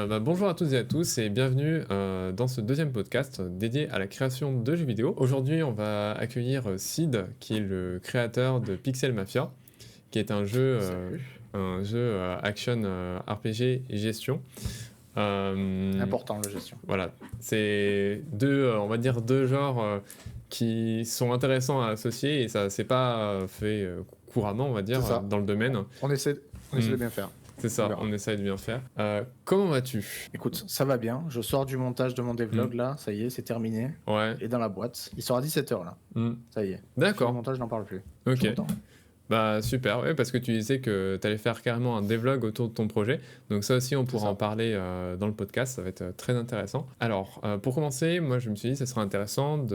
Bonjour à toutes et à tous et bienvenue dans ce deuxième podcast dédié à la création de jeux vidéo. Aujourd'hui, on va accueillir Sid, qui est le créateur de Pixel Mafia, qui est un jeu action RPG et gestion. Important, la gestion. Voilà, c'est on va dire deux genres qui sont intéressants à associer et ça s'est pas fait couramment, on va dire, dans le domaine. On essaie de bien faire. C'est ça, on essaie de bien faire. Comment vas-tu? Écoute, ça va bien. Je sors du montage de mon devlog là, ça y est, c'est terminé. Ouais. Et dans la boîte. Il sort à 17h là. Ça y est. D'accord. Le montage, je n'en parle plus. Ok. Bah super, ouais, parce que tu disais que tu allais faire carrément un devlog autour de ton projet. Donc ça aussi, on pourra en parler dans le podcast, ça va être très intéressant. Alors, pour commencer, moi je me suis dit que ce serait intéressant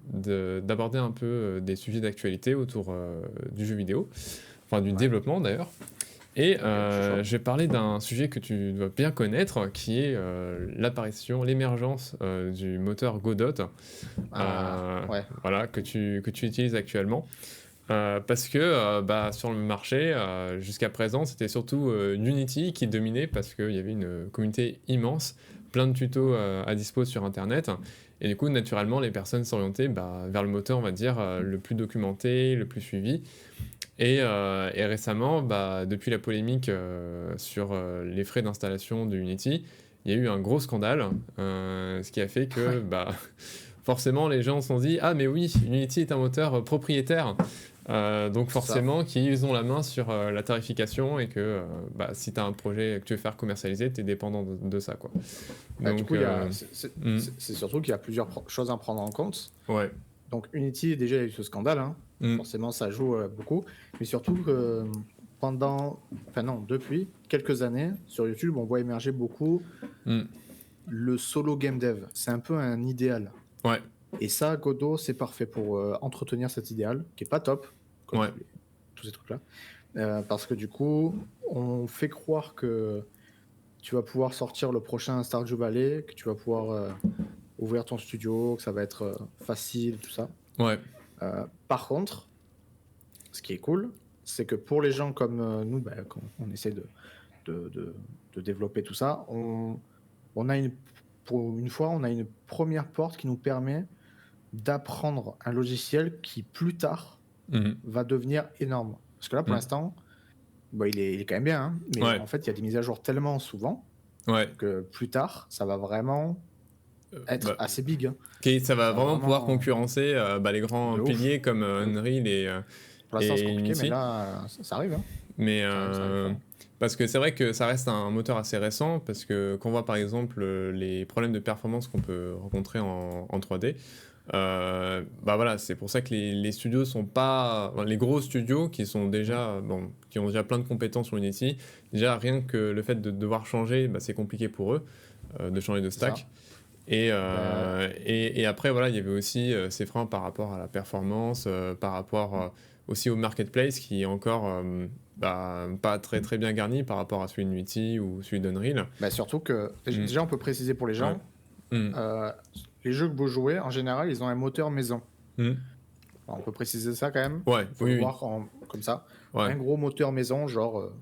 d'aborder un peu des sujets d'actualité autour du jeu vidéo, enfin du développement d'ailleurs. Et je vais parler d'un sujet que tu dois bien connaître, qui est l'émergence du moteur Godot, voilà, que tu utilises actuellement. Parce que sur le marché, jusqu'à présent, c'était surtout Unity qui dominait parce qu'il y avait une communauté immense, plein de tutos à dispo sur Internet. Et du coup, naturellement, les personnes s'orientaient vers le moteur, on va dire, le plus documenté, le plus suivi. Et récemment, depuis la polémique sur les frais d'installation de Unity, il y a eu un gros scandale, ce qui a fait que forcément les gens se sont dit « Ah mais oui, Unity est un moteur propriétaire ». Donc forcément qu'ils ont la main sur la tarification et que si tu as un projet que tu veux faire commercialiser, tu es dépendant de ça, quoi. Donc, du coup, c'est surtout qu'il y a plusieurs choses à prendre en compte. Ouais. Donc Unity, déjà, il y a eu ce scandale, hein. Forcément ça joue beaucoup, mais surtout que depuis quelques années, sur YouTube, on voit émerger beaucoup le solo game dev. C'est un peu un idéal. Ouais. Et ça, Godot, c'est parfait pour entretenir cet idéal, qui est pas top, comme tous ces trucs-là. Parce que du coup, on fait croire que tu vas pouvoir sortir le prochain Stardew Valley, que tu vas pouvoir ouvrir ton studio, que ça va être facile, tout ça. Ouais. Par contre, ce qui est cool, c'est que pour les gens comme nous, quand on essaie de développer tout ça, pour une fois, on a une première porte qui nous permet d'apprendre un logiciel qui, plus tard, va devenir énorme. Parce que là, pour l'instant, il est quand même bien, hein, mais en fait, il y a des mises à jour tellement souvent que plus tard, ça va vraiment être assez big. Hein. Okay, ça va vraiment pouvoir concurrencer les grands piliers comme Unreal et pour l'instant, c'est compliqué, Unity. mais là, ça arrive. Hein. Mais ça arrive, parce que c'est vrai que ça reste un moteur assez récent, parce que quand on voit par exemple les problèmes de performance qu'on peut rencontrer en 3D, c'est pour ça que les studios sont pas... les gros studios qui sont déjà... qui ont déjà plein de compétences sur Unity, déjà rien que le fait de devoir changer, c'est compliqué pour eux, de changer de stack. Et après, il y avait aussi ces freins par rapport à la performance, par rapport aussi au marketplace qui est encore pas très très bien garni par rapport à celui de Unity ou celui d'Unreal. Surtout que, déjà, on peut préciser pour les gens, les jeux que vous jouez, en général, ils ont un moteur maison. On peut préciser ça quand même. Faut le voir comme ça. Un gros moteur maison, genre,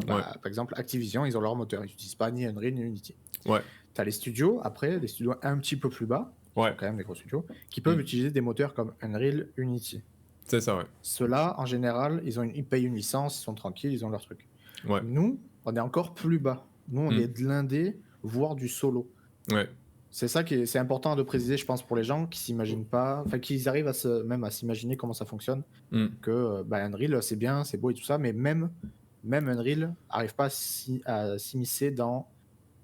par exemple, Activision, ils ont leur moteur. Ils n'utilisent pas ni Unreal ni Unity. T'as les studios, après, des studios un petit peu plus bas, quand même des gros studios, qui peuvent utiliser des moteurs comme Unreal, Unity. C'est ça, Ceux-là, en général, ils payent une licence, ils sont tranquilles, ils ont leur truc. Nous, on est encore plus bas. Nous, on est de l'indé, voire du solo. C'est ça c'est important de préciser, je pense, pour les gens qui s'imaginent pas, enfin, qu'ils arrivent même à s'imaginer comment ça fonctionne, que Unreal, c'est bien, c'est beau et tout ça, mais même Unreal n'arrive pas à s'immiscer dans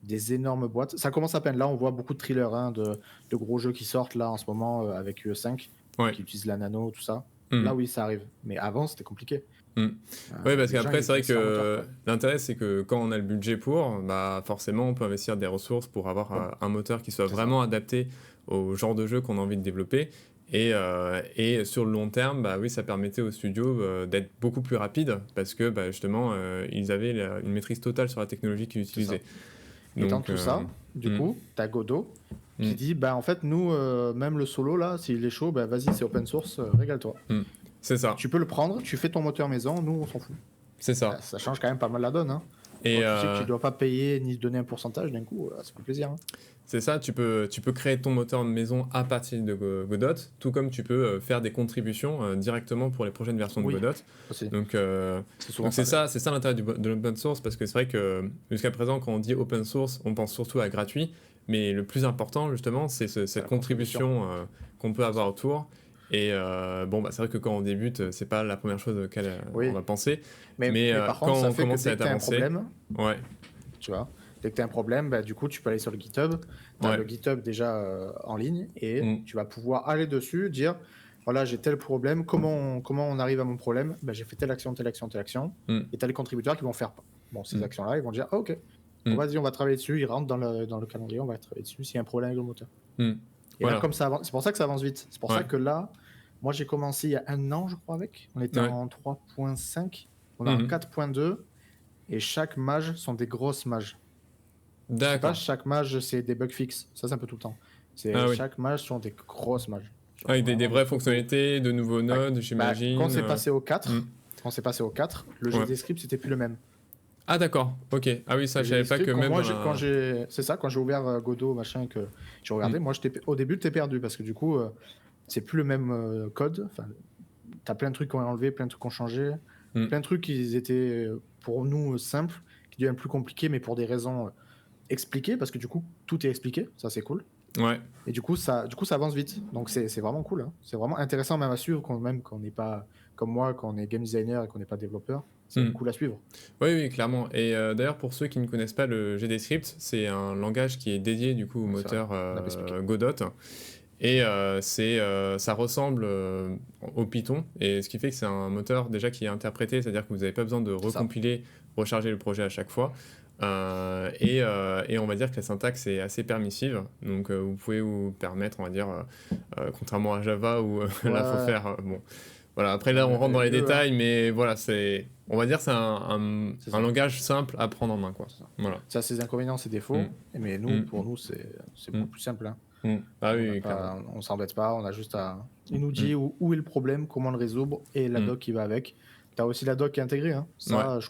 des énormes boîtes. Ça commence à peine. Là, on voit beaucoup de thrillers, de gros jeux qui sortent là en ce moment avec UE5, qui utilisent la nano, tout ça. Là, oui, ça arrive. Mais avant, c'était compliqué. Oui, parce qu'après, c'est vrai que l'intérêt, c'est que quand on a le budget pour, forcément, on peut investir des ressources pour avoir un moteur qui soit vraiment adapté au genre de jeu qu'on a envie de développer. Et sur le long terme, ça permettait aux studios d'être beaucoup plus rapides parce que justement, ils avaient une maîtrise totale sur la technologie qu'ils utilisaient. Et dans tout ça, du coup, t'as Godot qui dit en fait, nous, même le solo, là, s'il est chaud, vas-y, c'est open source, régale-toi. C'est ça. Tu peux le prendre, tu fais ton moteur maison, nous, on s'en fout. C'est ça. Ça change quand même pas mal la donne. Hein. Et tu sais que tu dois pas payer ni donner un pourcentage d'un coup, ça fait plaisir. Hein. C'est ça, tu peux créer ton moteur de maison à partir de Godot, tout comme tu peux faire des contributions directement pour les prochaines versions de Godot. Aussi. Donc c'est ça l'intérêt de l'open source, parce que c'est vrai que jusqu'à présent, quand on dit open source, on pense surtout à gratuit, mais le plus important justement, c'est cette contribution qu'on peut avoir autour. Et c'est vrai que quand on débute, c'est pas la première chose auquel on va penser. Mais par contre, quand on commence à être avancé, ouais. Tu vois, dès que tu as un problème, du coup, tu peux aller sur le GitHub. Tu as le GitHub déjà en ligne et tu vas pouvoir aller dessus, dire voilà, j'ai tel problème, comment on arrive à mon problème. J'ai fait telle action. Et tu as les contributeurs qui vont faire ces actions-là. Ils vont dire ok, vas-y, on va travailler dessus. Ils rentrent dans le calendrier, on va travailler dessus s'il y a un problème avec le moteur. Et là, comme ça avance, c'est pour ça que ça avance vite. C'est pour ça que là, moi, j'ai commencé il y a 1 an, je crois, avec. On était en 3.5, on est en 4.2. Et chaque mage sont des grosses mages. D'accord. Pas chaque mage, c'est des bug fixes. Ça, c'est un peu tout le temps. Chaque mage sont des grosses mages. Avec des vraies fonctionnalités, de nouveaux nodes, j'imagine. Quand on s'est passé au 4, le GDScript, c'était plus le même. Ah d'accord, ok. Ah oui, ça, je savais pas que même... C'est ça, quand j'ai ouvert Godot, machin, que j'ai regardé, moi, au début, t'es perdu, parce que du coup, c'est plus le même code. Enfin, t'as plein de trucs qu'on a enlevés, plein de trucs qu'on a changé, plein de trucs qui étaient, pour nous, simples, qui deviennent plus compliqués, mais pour des raisons expliquées, parce que du coup, tout est expliqué, ça, c'est cool. Ouais. Et du coup, ça avance vite. Donc, c'est vraiment cool. Hein. C'est vraiment intéressant même à suivre, même quand on n'est pas, comme moi, quand on est game designer et qu'on n'est pas développeur. C'est cool à suivre. Oui, clairement. Et d'ailleurs, pour ceux qui ne connaissent pas le GDScript, c'est un langage qui est dédié du coup au moteur Godot. Et ça ressemble au Python. Et ce qui fait que c'est un moteur déjà qui est interprété, c'est-à-dire que vous n'avez pas besoin de recompiler, recharger le projet à chaque fois. Et on va dire que la syntaxe est assez permissive. Donc vous pouvez vous permettre, on va dire, contrairement à Java où là, il faut faire... Voilà, après là on rentre dans les détails, mais voilà, on va dire c'est un langage simple à prendre en main, quoi. Voilà. Ça a ses inconvénients, ses défauts, mais pour nous c'est beaucoup plus simple. Hein. Ah oui, on s'embête pas, on a juste à... Il nous dit où est le problème, comment le résoudre, et la doc qui va avec. Tu as aussi la doc qui est intégrée, hein. Ça,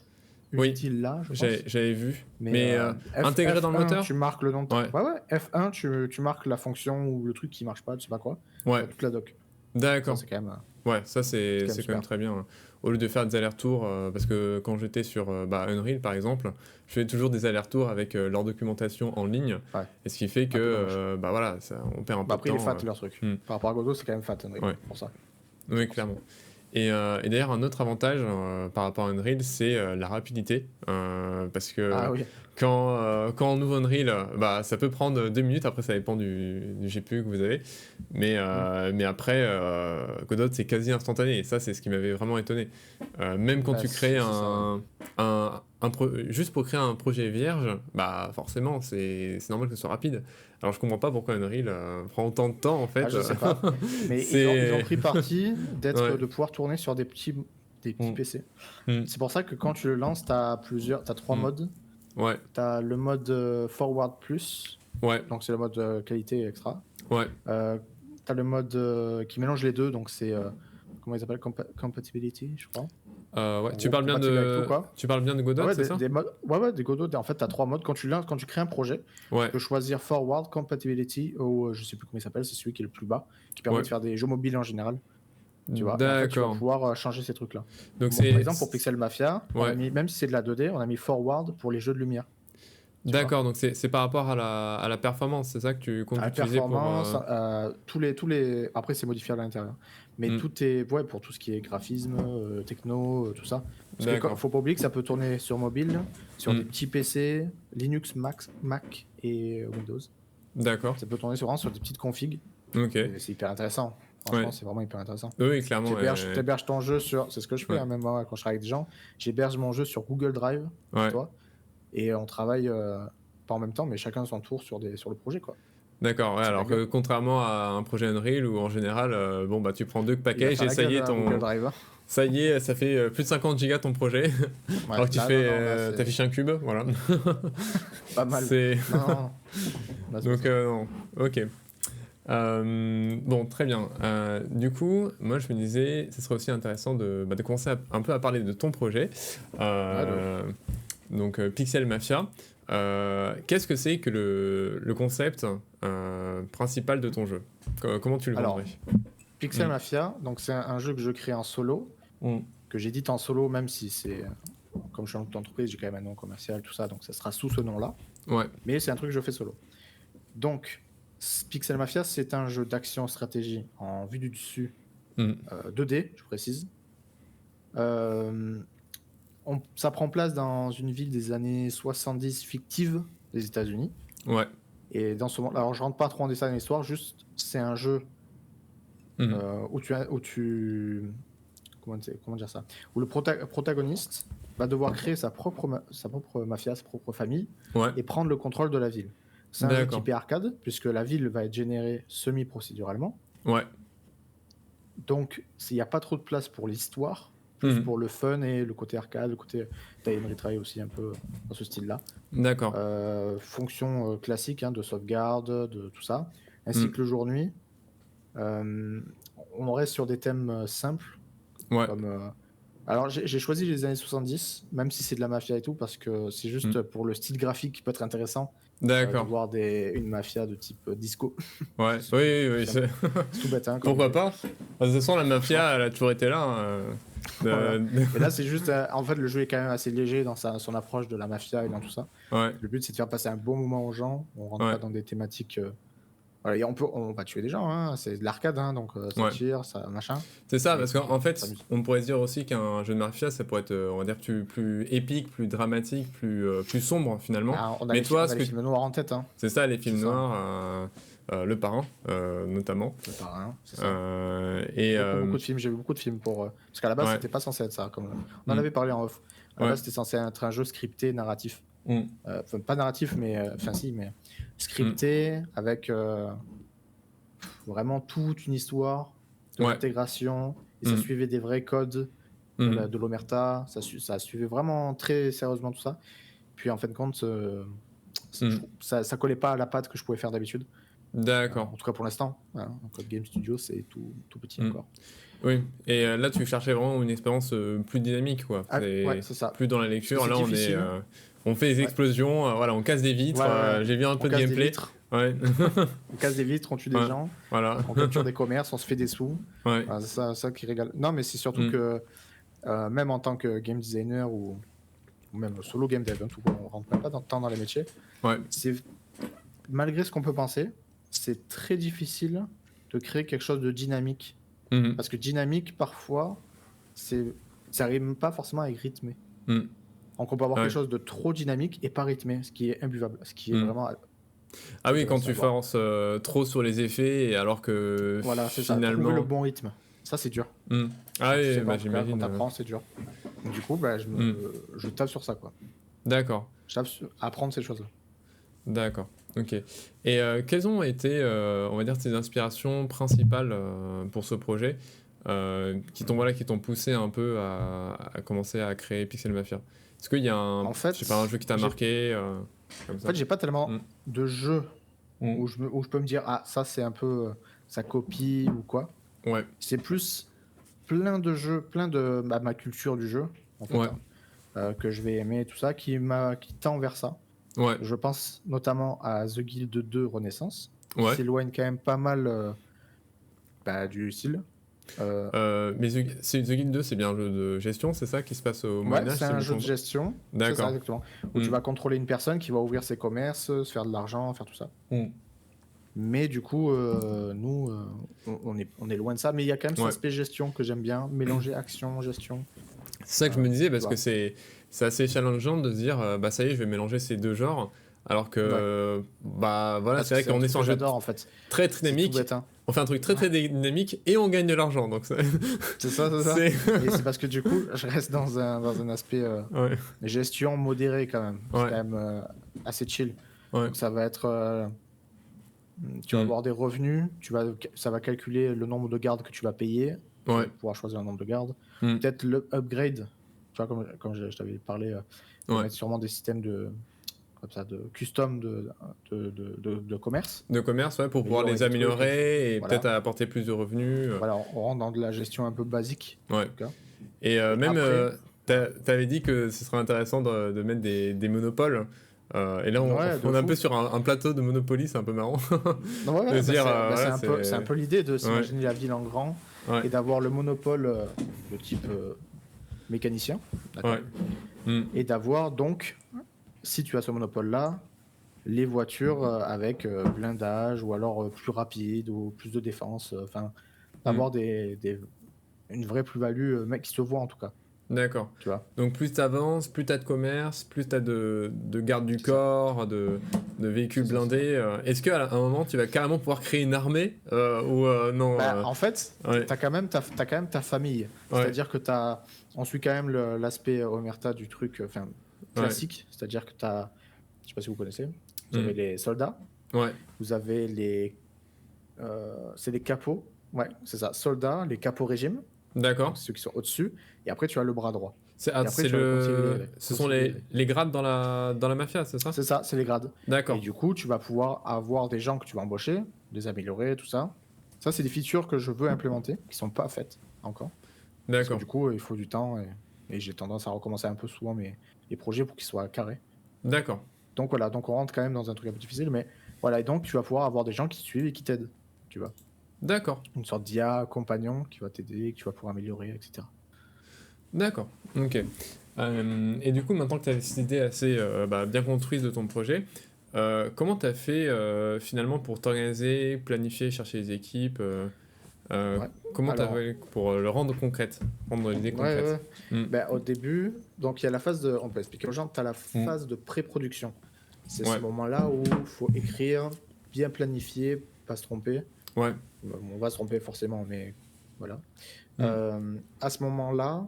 utile là, je pense. J'avais vu, mais intégré dans le moteur, tu marques le nom de... F1, tu marques la fonction ou le truc qui marche pas, tu sais pas quoi, toute la doc. D'accord. C'est quand même... Ouais, ça c'est quand même très bien. Au lieu de faire des allers-retours, parce que quand j'étais sur Unreal par exemple, je faisais toujours des allers-retours avec leur documentation en ligne, et ce qui fait que voilà, on perd un peu de temps. Après, il est fat leur truc. Par rapport à Godot, c'est quand même fat Unreal, pour ça. Oui, clairement. Et d'ailleurs, un autre avantage par rapport à Unreal, c'est la rapidité. Parce que quand on ouvre Unreal, ça peut prendre 2 minutes, après ça dépend du GPU que vous avez. Mais après, Godot, c'est quasi instantané. Et ça, c'est ce qui m'avait vraiment étonné. Même quand tu crées juste pour créer un projet vierge, forcément, c'est normal que ce soit rapide. Alors je comprends pas pourquoi Unreal prend autant de temps en fait. Je sais pas. Mais ils ont pris parti de pouvoir tourner sur des petits PC. C'est pour ça que quand tu le lances, t'as 3 modes. Ouais. T'as le mode Forward Plus. Ouais. Donc c'est le mode qualité extra. Ouais. T'as le mode qui mélange les deux, donc c'est comment ils appellent, compatibility, je crois. Tu parles bien de Godot, c'est ça? Des Godot. En fait, tu as 3 modes. Quand tu crées un projet, tu peux choisir Forward Compatibility ou je sais plus comment il s'appelle, c'est celui qui est le plus bas, qui permet de faire des jeux mobiles en général. Tu vois, en fait, tu vas pouvoir changer ces trucs-là. Donc, par exemple, pour Pixel Mafia, même si c'est de la 2D, on a mis Forward pour les jeux de lumière. D'accord, donc c'est par rapport à la performance, c'est ça que tu comptes utiliser pour... tous les... Après, c'est modifiable à l'intérieur. Mais tout est... Ouais, pour tout ce qui est graphisme, techno, tout ça. Parce qu'il ne faut pas oublier que ça peut tourner sur mobile, sur des petits PC, Linux, Mac et Windows. D'accord. Ça peut tourner sur des petites configs. Ok. C'est hyper intéressant. Franchement, c'est vraiment hyper intéressant. Oui, clairement. Tu héberges ton jeu sur... C'est ce que je fais, même moi, quand je travaille avec des gens. J'héberge mon jeu sur Google Drive, toi. Et on travaille pas en même temps, mais chacun son tour sur le projet, quoi. D'accord, alors que contrairement à un projet Unreal où en général, tu prends 2 packages et ça y est, ça y est, ça fait plus de 50 gigas ton projet. Alors que tu t'affiches un cube, voilà. Pas mal. Donc, non, ok. Très bien. Du coup, moi je me disais, ce serait aussi intéressant de commencer un peu à parler de ton projet. donc Pixel Mafia. Qu'est-ce que c'est que le concept principal de ton jeu? Comment tu le vendrais? Pixel Mafia, donc c'est un jeu que je crée en solo, que j'édite en solo, même si c'est... Comme je suis en entreprise, j'ai quand même un nom commercial, tout ça, donc ça sera sous ce nom-là. Ouais. Mais c'est un truc que je fais solo. Donc, Pixel Mafia, c'est un jeu d'action-stratégie en vue du dessus, 2D, je précise. Ça prend place dans une ville des années 70 fictive des États-Unis. Ouais. Et dans ce moment, alors je rentre pas trop en détail dans l'histoire, juste c'est un jeu où comment dire ça, où le protagoniste va devoir créer sa propre mafia, sa propre famille, et prendre le contrôle de la ville. C'est un jeu typé arcade, puisque la ville va être générée semi-procéduralement. Ouais. Donc, il n'y a pas trop de place pour l'histoire, plus pour le fun et le côté arcade, le côté time retry aussi, un peu dans ce style-là. D'accord. Fonction classique de sauvegarde, de tout ça, ainsi que le jour-nuit. On reste sur des thèmes simples. Ouais. Comme, alors, j'ai choisi les années 70, même si c'est de la mafia et tout, parce que c'est juste pour le style graphique qui peut être intéressant. D'accord. De voir une mafia de type disco. Ouais, oui. C'est tout bête. Pourquoi pas? De toute façon, la mafia, elle a toujours été là. Voilà. Et là, c'est juste... en fait, le jeu est quand même assez léger dans son approche de la mafia et dans tout ça. Ouais. Le but, c'est de faire passer un bon moment aux gens. On rentre pas dans des thématiques... Voilà, et on va tuer des gens, c'est de l'arcade, donc ça tire, ça machin. C'est ça, parce qu'en fait, on pourrait se dire aussi qu'un jeu de mafia, ça pourrait être, on va dire, plus épique, plus dramatique, plus sombre finalement. Ah, on a les films noirs en tête. C'est ça, les films noirs, Le Parrain, notamment. Le Parrain, c'est ça. J'ai vu beaucoup de films pour... Parce qu'à la base, c'était pas censé être ça. Comme on en avait parlé en off. À la base, c'était censé être un jeu scripté, narratif. Enfin, pas narratif, mais scripté avec vraiment toute une histoire de l'intégration, et ça suivait des vrais codes de l'Omerta, ça suivait vraiment très sérieusement tout ça. Puis en fin de compte, ça collait pas à la patte que je pouvais faire d'habitude. D'accord. En tout cas pour l'instant. Code Game Studio, c'est tout petit encore. Oui, et là tu cherchais vraiment une expérience plus dynamique, quoi. Ouais, c'est ça. Plus dans la lecture, là on fait des explosions, voilà, on casse des vitres, j'ai vu un peu de gameplay. Ouais. On casse des vitres, on tue des gens, on capture des commerces, on se fait des sous. C'est ça qui régale. Non, mais c'est surtout que même en tant que game designer ou même solo game dev, on rentre même pas tant dans les métiers. C'est, malgré ce qu'on peut penser, c'est très difficile de créer quelque chose de dynamique. Parce que dynamique, parfois, ça rime pas forcément avec rythmé. Donc on peut avoir quelque chose de trop dynamique et pas rythmé, ce qui est imbuvable, ce qui est vraiment... Ah oui, quand tu forces trop sur les effets, et alors que voilà, c'est finalement... ça, trouver le bon rythme, ça c'est dur. Ah oui, j'imagine. Quand t'apprends, c'est dur. Donc, du coup, je tape sur ça, quoi. D'accord. Je tape sur apprendre ces choses-là. D'accord, ok. Et quelles ont été, on va dire, tes inspirations principales pour ce projet qui t'ont poussé un peu à commencer à créer Pixel Mafia? Est-ce qu'il y a un jeu qui t'a marqué comme ça? En fait, j'ai pas tellement de jeux où je peux me dire ça c'est un peu sa copie ou quoi. Ouais. C'est plus plein de jeux, plein de ma culture du jeu en fait, que je vais aimer, tout ça, qui tend vers ça. Ouais. Je pense notamment à The Guild 2 Renaissance, qui Ouais. s'éloigne quand même pas mal du style. Mais The Guild 2, c'est bien un jeu de gestion, c'est ça qui se passe au Moyen-Âge? C'est un jeu de gestion. D'accord. C'est ça, exactement. Où tu vas contrôler une personne qui va ouvrir ses commerces, se faire de l'argent, faire tout ça. Mais du coup, nous, on est loin de ça. Mais il y a quand même cet aspect gestion que j'aime bien, mélanger action, gestion. C'est ça que je me disais, parce que c'est assez challengeant de se dire, bah ça y est, je vais mélanger ces deux genres. Alors que, voilà, c'est vrai qu'on est sur un jeu en fait. très dynamique. Tout bête, On fait un truc très dynamique et on gagne de l'argent. Donc c'est ça. Et c'est parce que du coup, je reste dans un aspect gestion modérée quand même. C'est quand même assez chill. Donc ça va être... tu vas avoir des revenus, ça va calculer le nombre de gardes que tu vas payer pour pouvoir choisir le nombre de gardes. Peut-être le upgrade, tu vois, comme je t'avais parlé, mettre sûrement des systèmes de custom de commerce. De commerce, pour pouvoir les améliorer et peut-être apporter plus de revenus. Voilà, on rentre dans de la gestion un peu basique. Ouais. Et même, T'avais dit que ce serait intéressant de mettre des monopoles. Et là, on est un peu sur un plateau de Monopoly, c'est un peu marrant. Ouais, c'est un peu l'idée de s'imaginer la ville en grand et d'avoir le monopole de type mécanicien. D'accord. Et d'avoir donc, si tu as ce monopole-là, les voitures avec blindage ou alors plus rapide ou plus de défense. Enfin, d'avoir une vraie plus-value qui se voit en tout cas. D'accord. Tu vois. Donc plus tu avances, plus tu as de commerce, plus tu as de garde du corps, de véhicules blindés. Est-ce qu'à un moment, tu vas carrément pouvoir créer une armée ou non En fait, tu as quand même ta famille. C'est-à-dire que on suit quand même l'aspect omerta du truc classique. C'est-à-dire que tu as, je sais pas si vous connaissez, vous avez les soldats, vous avez c'est les capots. Ouais, c'est ça, soldats, les capots régime. D'accord. Ceux qui sont au-dessus. Et après, tu as le bras droit. Ce sont les grades dans la mafia, c'est ça? C'est ça, c'est les grades. D'accord. Et du coup, tu vas pouvoir avoir des gens que tu vas embaucher, les améliorer, tout ça. Ça, c'est des features que je veux implémenter, qui sont pas faites encore. D'accord. Parce que du coup, il faut du temps et j'ai tendance à recommencer un peu souvent mes projets pour qu'ils soient carrés. D'accord. Donc voilà, donc on rentre quand même dans un truc un peu difficile, mais voilà, et donc tu vas pouvoir avoir des gens qui te suivent et qui t'aident, tu vois. D'accord. Une sorte d'IA compagnon qui va t'aider, que tu vas pouvoir améliorer, etc. D'accord, ok. Et du coup, maintenant que tu as cette idée assez bien construite de ton projet, comment tu as fait finalement pour t'organiser, planifier, chercher les équipes Comment tu as fait pour le rendre concrète, rendre l'idée concrète? Au début, donc il y a la phase de... On peut expliquer aux gens, tu as la phase de pré-production. C'est ce moment-là où il faut écrire, bien planifier, pas se tromper. Ouais. On va se tromper forcément, mais voilà. À ce moment-là,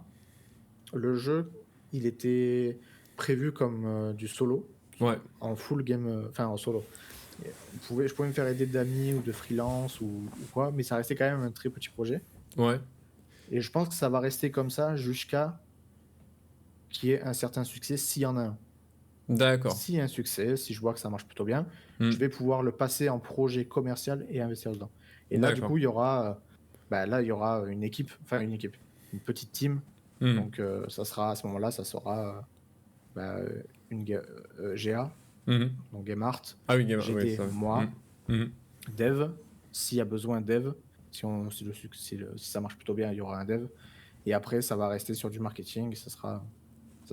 le jeu, il était prévu comme du solo, en full game, en solo. Je pouvais me faire aider d'amis ou de freelance ou quoi, mais ça restait quand même un très petit projet. Ouais. Et je pense que ça va rester comme ça jusqu'à qu'il y ait un certain succès, s'il y en a un. D'accord. S'il y a un succès, si je vois que ça marche plutôt bien, je vais pouvoir le passer en projet commercial et investir dedans. Et là, du coup, il y aura une équipe, une petite team. Donc, ça sera à ce moment-là, ça sera une GA, donc Game Art, GT, moi, Dev, s'il y a besoin Dev, si ça marche plutôt bien, il y aura un Dev. Et après, ça va rester sur du marketing, ça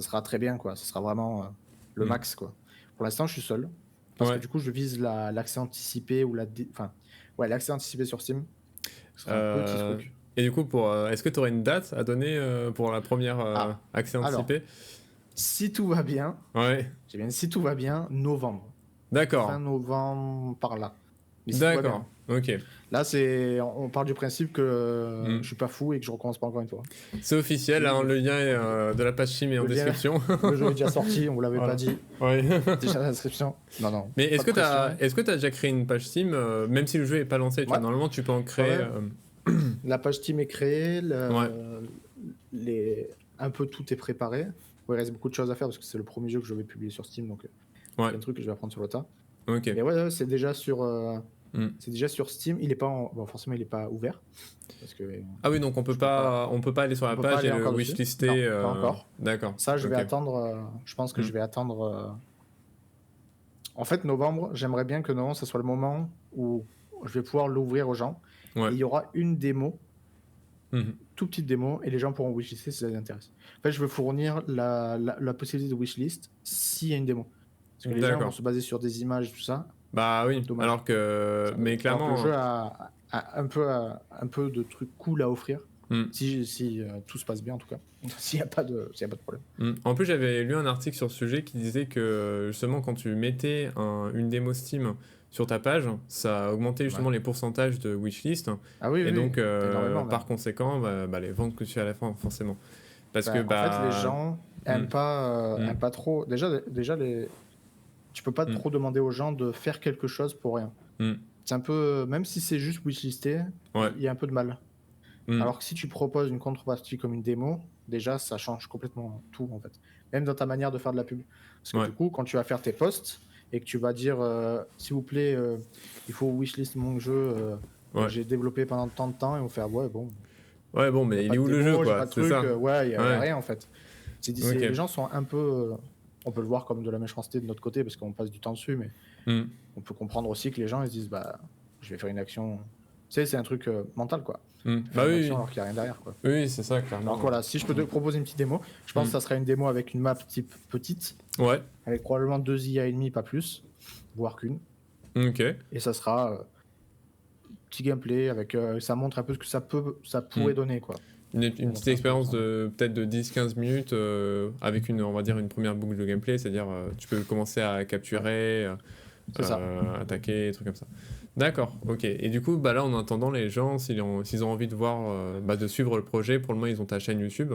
sera très bien, quoi. Ça sera vraiment le max, quoi. Pour l'instant, je suis seul. Parce que du coup, je vise l'accès anticipé ou l'accès anticipé sur Steam. Ce sera un petit truc. Et du coup, est-ce que tu aurais une date à donner pour la première accès anticipé? Alors, si tout va bien, si tout va bien, novembre. D'accord. Fin novembre, par là. D'accord, ok. Là, on part du principe que je suis pas fou et que je recommence pas encore une fois. C'est officiel, hein, le lien de la page Steam est en description. Le jeu est déjà sorti, on vous l'avait pas dit. Ouais. Déjà dans la description. Non. Mais est-ce que tu as déjà créé une page Steam, même si le jeu est pas lancé, normalement tu peux en créer. La page Steam est créée, un peu tout est préparé. Il reste beaucoup de choses à faire parce que c'est le premier jeu que je vais publier sur Steam, donc il y a un truc que je vais apprendre sur le tas. Ok. Mais c'est déjà sur Steam. Il est pas forcément il est pas ouvert parce que ah oui, donc on peut pas aller sur la page et le wishlister. Pas encore. D'accord. Ça, je vais attendre. Je pense que je vais attendre. En fait, novembre, j'aimerais bien que novembre, ça soit le moment où je vais pouvoir l'ouvrir aux gens. Et il y aura une démo, toute petite démo, et les gens pourront wishlister si ça les intéresse. En fait, je veux fournir la possibilité de wishlist s'il y a une démo. Parce que les gens vont se baser sur des images, tout ça. Bah oui, dommage. Alors que... Mais clairement... Alors que le jeu a un peu de trucs cool à offrir. Si tout se passe bien, en tout cas. S'il n'y a pas de problème. En plus, j'avais lu un article sur ce sujet qui disait que, justement, quand tu mettais une démo Steam sur ta page, ça augmentait justement les pourcentages de wishlist. Ah oui, et donc, par conséquent, les ventes que tu as à la fin, forcément. Parce que, en fait, les gens aiment pas trop... Déjà tu peux pas trop demander aux gens de faire quelque chose pour rien. C'est un peu... Même si c'est juste wishlisté, il y a un peu de mal. Alors que si tu proposes une contrepartie comme une démo, déjà, ça change complètement tout, en fait. Même dans ta manière de faire de la pub. Parce que du coup, quand tu vas faire tes posts et que tu vas dire, s'il vous plaît, il faut wishlist mon jeu que j'ai développé pendant tant de temps, et on va faire, mais il est où le jeu, quoi, c'est ça. Il y a rien, en fait. Les gens sont un peu... on peut le voir comme de la méchanceté de notre côté parce qu'on passe du temps dessus, mais on peut comprendre aussi que les gens ils se disent je vais faire une action. Tu sais, c'est un truc mental quoi. Bah oui, alors qu'il n'y a rien derrière quoi. Oui, c'est ça, clairement. Donc voilà, si je peux te proposer une petite démo, je pense que ça serait une démo avec une map type petite. Ouais. Avec probablement 2 IA et demi, pas plus, voire qu'une. Ok. Et ça sera petit gameplay avec ça montre un peu ce que ça pourrait donner quoi. Une petite expérience de peut-être de 10-15 minutes avec on va dire une première boucle de gameplay, c'est-à-dire tu peux commencer à capturer, attaquer, des trucs comme ça. D'accord, ok. Et du coup, là en attendant, les gens, s'ils ont envie de voir, de suivre le projet, pour le moment ils ont ta chaîne YouTube.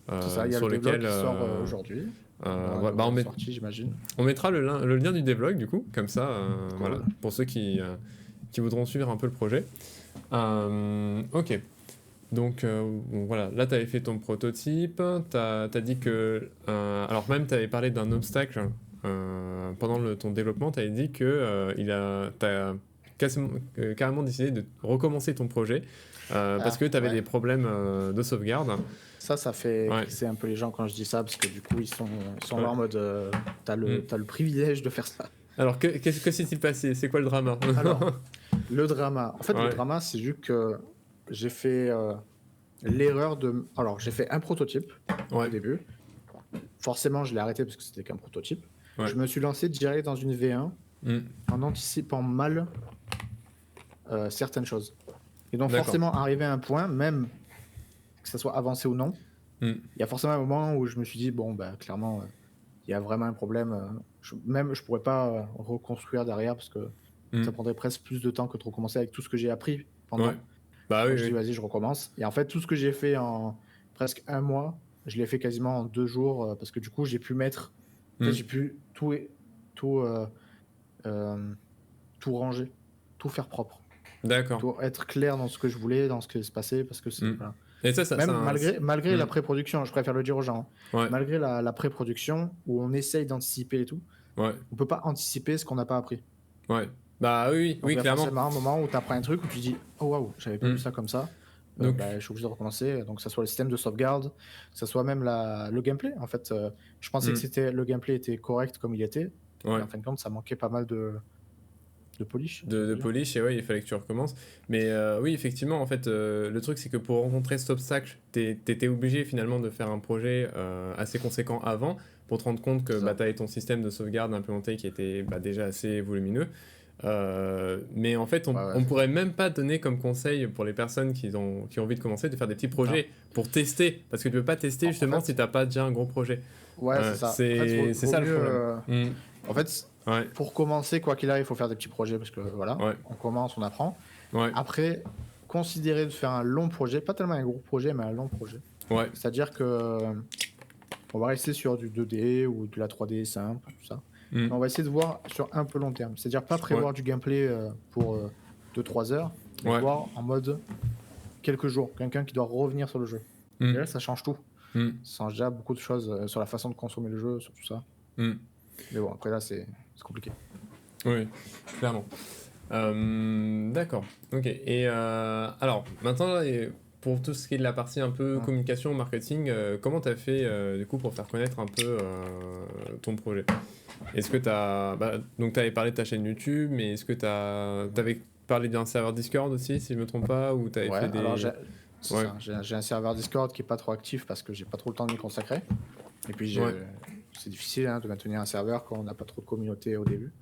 C'est ça, il y a sur le lequel devlog qui sort aujourd'hui. On mettra le lien du devlog du coup, comme ça, voilà, pour ceux qui voudront suivre un peu le projet. Ok. Donc voilà, là tu avais fait ton prototype, t'as dit que... alors même tu avais parlé d'un obstacle pendant ton développement, tu avais dit que t'as carrément décidé de recommencer ton projet parce que tu avais des problèmes de sauvegarde. Ça fait c'est un peu les gens quand je dis ça, parce que du coup ils sont là en mode t'as le privilège de faire ça. Alors que s'est-il passé? C'est quoi le drama? Alors, le drama, en fait le drama c'est juste que j'ai fait l'erreur de... Alors j'ai fait un prototype au début, forcément je l'ai arrêté parce que c'était qu'un prototype. Je me suis lancé direct dans une V1 en anticipant mal certaines choses. Et donc forcément arrivé à un point, même que ça soit avancé ou non, il y a forcément un moment où je me suis dit clairement il y a vraiment un problème, je pourrais pas reconstruire derrière parce que ça prendrait presque plus de temps que de recommencer avec tout ce que j'ai appris pendant. Je dis vas-y je recommence, et en fait tout ce que j'ai fait en presque un mois je l'ai fait quasiment en 2 jours parce que du coup j'ai pu mettre j'ai pu tout ranger, tout faire propre. D'accord. Tout être clair dans ce que je voulais, dans ce qui se passait, parce que c'est voilà. Et ça, même malgré la pré-production, je préfère le dire aux gens, malgré la pré-production où on essaye d'anticiper et tout, on peut pas anticiper ce qu'on n'a pas appris. Bah oui, donc, clairement. C'est un moment où tu apprends un truc où tu dis oh waouh, j'avais pas vu ça comme ça. Donc, je suis obligé de recommencer. Donc, que ce soit le système de sauvegarde, que ce soit même le gameplay. En fait, je pensais que le gameplay était correct comme il était. Et en fin de compte, ça manquait pas mal de polish. De polish, et il fallait que tu recommences. Mais oui, effectivement, en fait, le truc, c'est que pour rencontrer cet obstacle, t'étais obligé finalement de faire un projet assez conséquent avant pour te rendre compte que t'avais ton système de sauvegarde implémenté qui était déjà assez volumineux. Mais en fait, on pourrait même pas donner comme conseil pour les personnes qui ont envie de commencer de faire des petits projets pour tester, parce que tu peux pas tester justement si t'as pas déjà un gros projet. C'est ça. C'est ça le problème. En fait, pour commencer, quoi qu'il arrive, il faut faire des petits projets parce que on commence, on apprend. Après, considérer de faire un long projet, pas tellement un gros projet, mais un long projet. C'est-à-dire que on va rester sur du 2D ou de la 3D simple, tout ça. On va essayer de voir sur un peu long terme. C'est-à-dire pas prévoir du gameplay pour 2-3 heures, mais voir en mode quelques jours. Quelqu'un qui doit revenir sur le jeu. Et là, ça change tout. Ça change déjà beaucoup de choses sur la façon de consommer le jeu, sur tout ça. Mais bon, après là, c'est compliqué. Oui, clairement. D'accord. Ok. Et alors, maintenant, pour tout ce qui est de la partie un peu communication, marketing, comment tu as fait du coup pour faire connaître un peu ton projet? Est-ce que tu as... donc tu avais parlé de ta chaîne YouTube, mais est-ce que tu avais parlé d'un serveur Discord aussi, si je me trompe pas, ou tu avais fait des... Alors j'ai un serveur Discord qui est pas trop actif parce que j'ai pas trop le temps de m'y consacrer. Et puis c'est difficile de maintenir un serveur quand on n'a pas trop de communauté au début.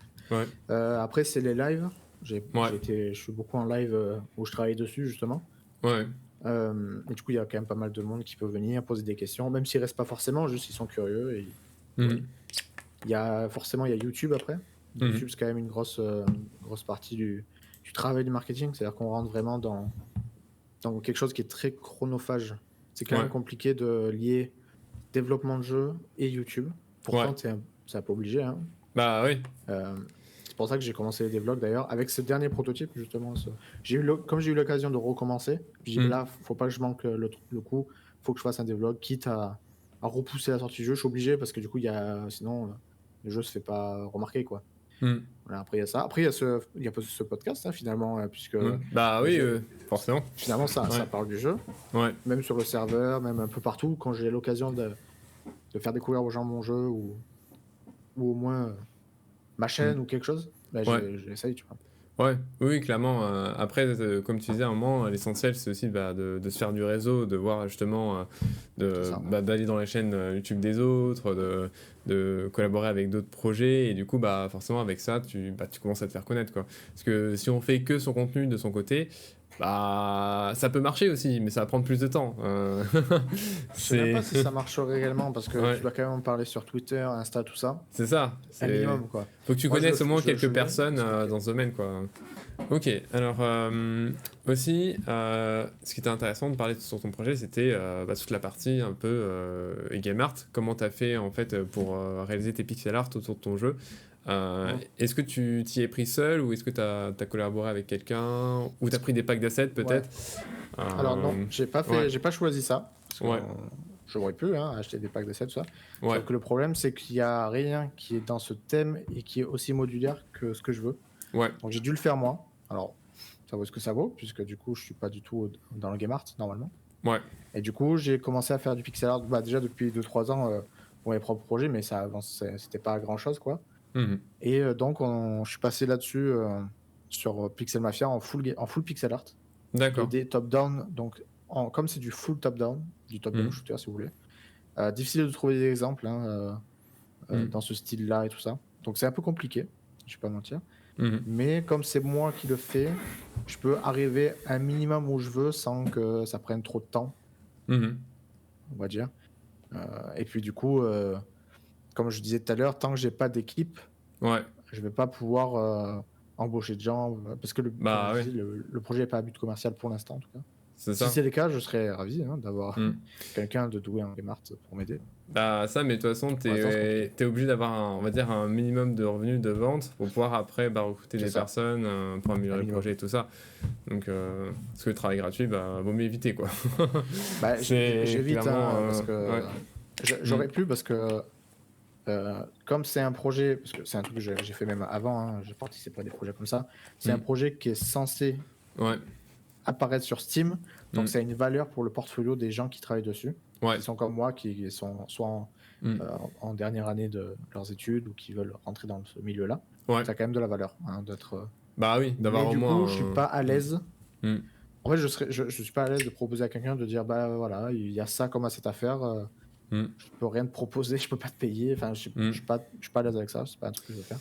Après c'est les lives. Je suis beaucoup en live où je travaille dessus justement. Et du coup il y a quand même pas mal de monde qui peut venir poser des questions, même s'ils restent pas forcément, juste ils sont curieux. Et il y a YouTube après. YouTube c'est quand même une grosse partie du travail du marketing, c'est-à-dire qu'on rentre vraiment dans quelque chose qui est très chronophage. C'est quand même compliqué de lier développement de jeu et YouTube. Pourtant c'est un peu obligé. C'est pour ça que j'ai commencé les devlogs d'ailleurs avec ce dernier prototype justement. Comme j'ai eu l'occasion de recommencer, j'ai dit là faut pas que je manque le coup, faut que je fasse un devlog, quitte à repousser la sortie du jeu. Je suis obligé parce que du coup sinon le jeu se fait pas remarquer quoi. Voilà, après il y a ça. Après il y a ce podcast finalement puisque forcément. Finalement ça parle du jeu. Même sur le serveur, même un peu partout quand j'ai l'occasion de faire découvrir aux gens mon jeu ou au moins ma chaîne ou quelque chose, bah, j'essaye, tu vois. Ouais, oui, clairement. Après, comme tu disais, à un moment, l'essentiel, c'est aussi de se faire du réseau, de voir justement, d'aller dans les chaînes YouTube des autres, de collaborer avec d'autres projets. Et du coup, forcément, avec ça, tu commences à te faire connaître, quoi. Parce que si on fait que son contenu de son côté, ça peut marcher aussi, mais ça va prendre plus de temps. Je sais même pas si ça marcherait réellement parce que tu dois quand même en parler sur Twitter, Insta, tout ça. C'est ça. Un minimum, quoi. Faut que tu connaisses au moins quelques personnes dans ce domaine, quoi. Ok, alors aussi, ce qui était intéressant de parler sur ton projet, c'était toute la partie un peu game art. Comment tu as fait en fait pour réaliser tes pixel art autour de ton jeu. Est-ce que tu t'y es pris seul ou est-ce que tu as collaboré avec quelqu'un ou tu as pris des packs d'assets peut-être? Alors non, j'ai pas choisi ça. J'aurais pu acheter des packs d'assets, tout ça. Sauf que le problème, c'est qu'il n'y a rien qui est dans ce thème et qui est aussi modulaire que ce que je veux. Donc j'ai dû le faire moi. Alors, ça vaut ce que ça vaut, puisque du coup, je suis pas du tout dans le game art, normalement. Et du coup, j'ai commencé à faire du pixel art déjà depuis 2-3 ans pour mes propres projets, mais ça avançait, c'était pas grand-chose, quoi. Et donc, je suis passé là-dessus sur Pixel Mafia en full pixel art. D'accord. Et des top-down, donc comme c'est du full top-down, du top-down shooter si vous voulez, difficile de trouver des exemples dans ce style-là et tout ça. Donc c'est un peu compliqué, je vais pas mentir. Mais comme c'est moi qui le fais, je peux arriver à un minimum où je veux sans que ça prenne trop de temps, on va dire. Et puis du coup, comme je disais tout à l'heure, tant que j'ai pas d'équipe, je vais pas pouvoir embaucher de gens parce que le projet n'est pas à but commercial pour l'instant en tout cas. Si c'est le cas, je serais ravi d'avoir quelqu'un de doué en game art pour m'aider. Mais de toute façon, t'es obligé d'avoir on va dire un minimum de revenus de vente pour pouvoir après recruter des personnes pour améliorer le projet et tout ça. Donc, parce que le travail gratuit, vaut mieux éviter, quoi. J'évite parce que j'aurais pu parce que comme c'est un projet, parce que c'est un truc que j'ai fait même avant, j'ai participé à des projets comme ça, c'est un projet qui est censé apparaître sur Steam, donc ça a une valeur pour le portfolio des gens qui travaillent dessus, qui sont comme moi, qui sont soit en dernière année de leurs études ou qui veulent rentrer dans ce milieu-là. Ça a quand même de la valeur d'être... d'avoir au moins... du coup, je suis pas à l'aise. En fait, je suis pas à l'aise de proposer à quelqu'un de dire, voilà, il y a ça comme à cette affaire... Je peux rien te proposer, je peux pas te payer. Enfin, je suis pas à l'aise avec ça. C'est pas un truc que je veux faire.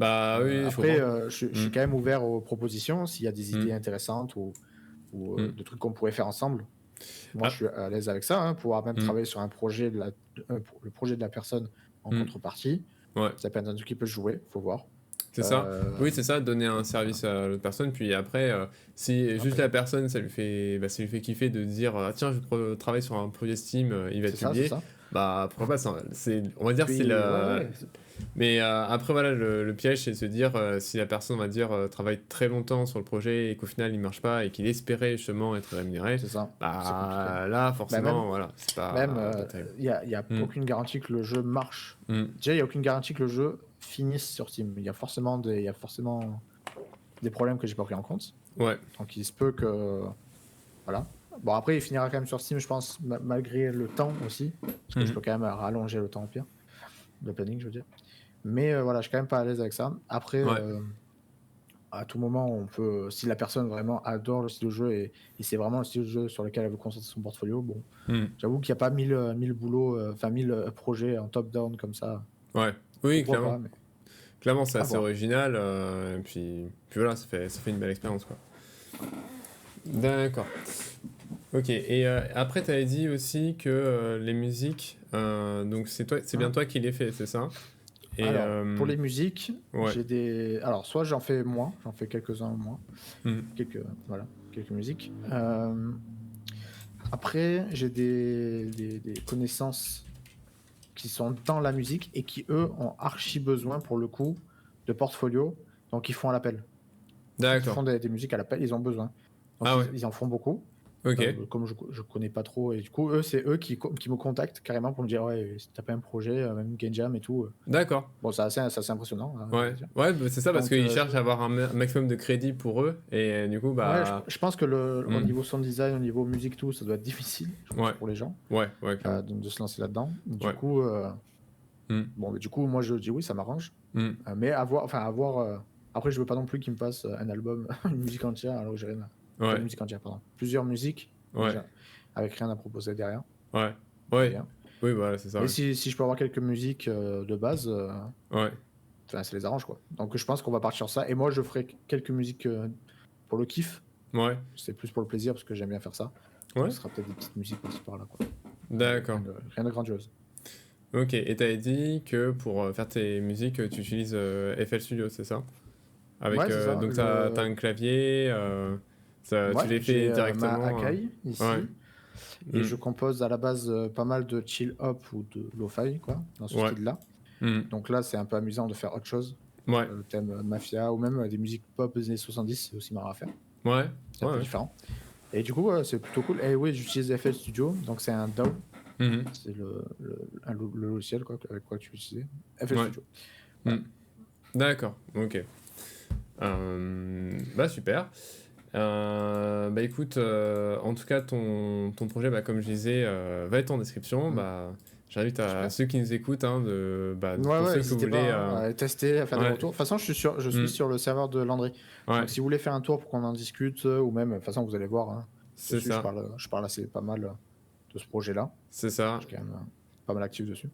Après, je suis quand même ouvert aux propositions. S'il y a des idées intéressantes ou de trucs qu'on pourrait faire ensemble, moi je suis à l'aise avec ça. Pouvoir même travailler sur un projet le projet de la personne en contrepartie. Ça peut être un truc qui peut jouer. Faut voir. C'est ça. Oui, c'est ça, donner un service à l'autre personne. Puis après, si juste la personne, ça lui fait kiffer de dire tiens, je travaille sur un projet Steam, il va être publié. Pourquoi pas, on va dire que c'est la... Mais après, voilà, le piège, c'est de se dire si la personne, on va dire, travaille très longtemps sur le projet et qu'au final, il marche pas et qu'il espérait justement être rémunéré, c'est ça. Là, forcément, voilà, c'est pas... Il n'y a aucune garantie que le jeu marche. Déjà, il n'y a aucune garantie que le jeu finisse sur Steam. Il y a forcément des problèmes que j'ai pas pris en compte. Donc, il se peut que... Voilà. Bon, après, il finira quand même sur Steam, je pense, malgré le temps aussi. Parce que je peux quand même rallonger le temps au pire. Le planning, je veux dire. Mais voilà, je suis quand même pas à l'aise avec ça. Après, à tout moment, on peut... Si la personne vraiment adore le style de jeu et c'est vraiment le style de jeu sur lequel elle veut concentrer son portfolio, bon, j'avoue qu'il n'y a pas 1000 boulots, 1000 projets en top-down comme ça. Oui, clairement. Clairement, c'est assez original. Et puis voilà, ça fait une belle expérience, quoi. D'accord. Ok, et après tu avais dit aussi que les musiques, donc c'est bien toi qui les fais, c'est ça? Et alors, pour les musiques, j'ai des... Alors, soit j'en fais moins, j'en fais quelques-uns moins, quelques musiques. Après, j'ai des connaissances qui sont dans la musique et qui, eux, ont archi besoin, pour le coup, de portfolio, donc ils font à l'appel. D'accord. Ils font des musiques à l'appel, ils ont besoin. Donc ils en font beaucoup. Ok. Comme je connais pas trop, et du coup, eux, c'est eux qui me contactent carrément pour me dire, ouais, si t'as pas un projet, même Game Jam et tout. D'accord. Bon, c'est assez impressionnant, hein, je Ouais. veux dire. Ouais, bah, c'est ça, parce Donc, qu'ils cherchent à avoir un maximum de crédit pour eux. Et du coup, ouais, bah. je pense que au Hmm. niveau sound design, au niveau musique, tout, ça doit être difficile, je pense, Ouais. pour les gens, Ouais, clairement. de se lancer là-dedans. Du Ouais. coup, Hmm. bon, mais du coup, moi, je dis oui, ça m'arrange. Hmm. Mais après, je veux pas non plus qu'ils me fassent un album, une musique entière, alors que j'ai rien à... Pas une Ouais. musique entière, pardon. Plusieurs musiques, Ouais. avec rien à proposer derrière. Ouais. C'est Ouais. bien. Oui, voilà, c'est ça. Mais Ouais. si je peux avoir quelques musiques de base, Ouais. ça les arrange, quoi. Donc je pense qu'on va partir sur ça. Et moi, je ferai quelques musiques pour le kiff. Ouais. C'est plus pour le plaisir parce que j'aime bien faire ça. Ouais. Donc ce sera peut-être des petites musiques par-ci par-là, quoi. D'accord. Rien de grandiose. Ok. Et t'avais dit que pour faire tes musiques, tu utilises FL Studio, c'est ça? Avec, Ouais, c'est ça. donc t'as un clavier, tu Ouais, les fais j'ai ma directement. Akai Ouais. ici. Et Mm. je compose à la base pas mal de chill hop ou de lo-fi, quoi, dans ce Ouais. style-là. Mm. Donc là, c'est un peu amusant de faire autre chose. Ouais. Le thème Mafia ou même des musiques pop des années 70, c'est aussi marrant à faire. Ouais. C'est un peu différent. Et du coup, c'est plutôt cool. Et oui, j'utilise FL Studio, donc c'est un DAW. Mhm. C'est le logiciel, quoi, avec quoi tu utilises. FL Studio. Voilà. D'accord, ok. Bah super. Bah écoute, en tout cas, ton projet, bah, comme je disais, va être en description. Bah, j'invite à ceux qui nous écoutent, hein, pour ceux que vous n'hésitez voulez. pas à tester, à faire des retours. De toute façon, je suis sur le serveur de Landry. Ouais. Donc si vous voulez faire un tour pour qu'on en discute, ou même, de toute façon, vous allez voir, hein, C'est dessus, ça. je parle assez pas mal de ce projet-là. C'est ça. Je suis quand même pas mal actif dessus.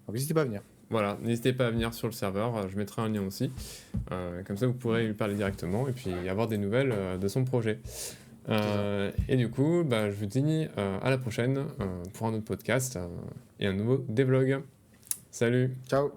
Donc n'hésitez pas à venir. Voilà, n'hésitez pas à venir sur le serveur, je mettrai un lien aussi. Comme ça, vous pourrez lui parler directement et puis avoir des nouvelles de son projet. Et du coup, bah, je vous dis à la prochaine pour un autre podcast et un nouveau devlog. Salut! Ciao!